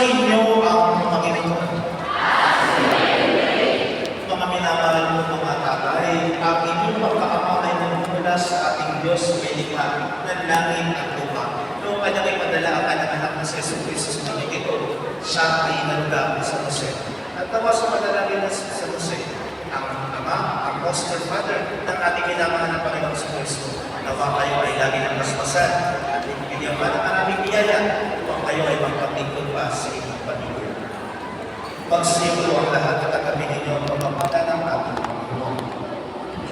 inyo ang Panginoon. Mga minamahal mo mga tatay, ang inyong pagkaama ay nagmumula sa ating Diyos may likha ng langit at lupa. Noong kanyang ay padala ang kanyang anak na si Jesus Christus na ito, siya ay inaluga sa Jose. At tawa sa padalangin na sa Jose, ang Ama, ang Foster Father ng ating minamahal na Panginoon sa Kristo. Nawa kayo ay lagi ng basbasan at ibigyan pa ng maraming biyaya upang kayo ay magpapingkod pa sa inyong pamilya. Magsimulo ang lahat at kami ninyo ang pagpapala ng ating Panginoon.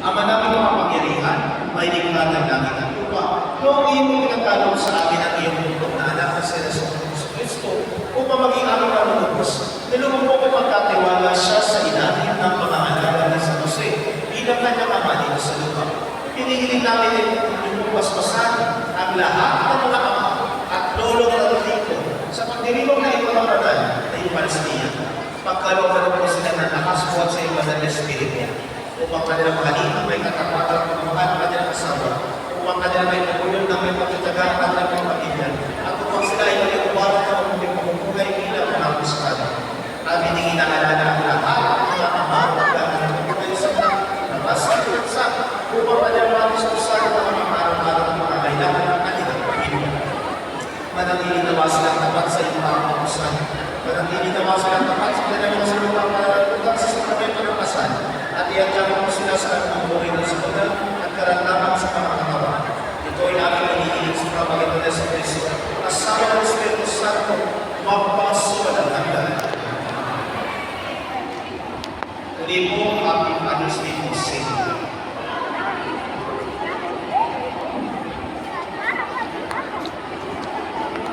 Ama namin mga pangyarihan, may likha ng langit at lupa, noong iyong pinagkaloob sa amin ang iyong mundo na anak na si Jesus Kristo upang maging aming manunubos. Nilungan mo ko pagkatiwala siya sa ilalim ng pangangalaga ni San Jose bilang kanyang ama dito sa lupa. Pinihiling namin yung basbasan ang lahat ng mga ama at lolo na dito sa pagdirimong na ipamapagal na yung Palestina. Pagkalooban po sila ng nakasuot sa iba ng Espiritu upang kanilang kalinang may katapatan ng mga kanilang asawa, upang kanilang may pagulong na may pagtataga ang kanilang mga pamilya, at upang sila ay maging uwaran na magiging pamumuhay bilang mga kuskada. Amin ang inaalala ang lahat ng mga ama at kanilang pamumuhay sa labas at bansa upang kanilang mga diskusan ng mga araw-araw ng mga kailangan ng kanilang pamilya. Manangili nawa silang tapat sa iyong mga kamusan. Manangili nawa silang tapat sa kanilang mga salungang mararungan sa sabay panapasan at iagyaman mo sila sa anong buhay ng sabunan at karantaman sa pangakawa. Ito ay aming nanihiling sa pamagitan ng sa Kristo. Asawa ng Espiritu Santo, magpasuwalang hanggan. Uli po ang aming anos ni Jose.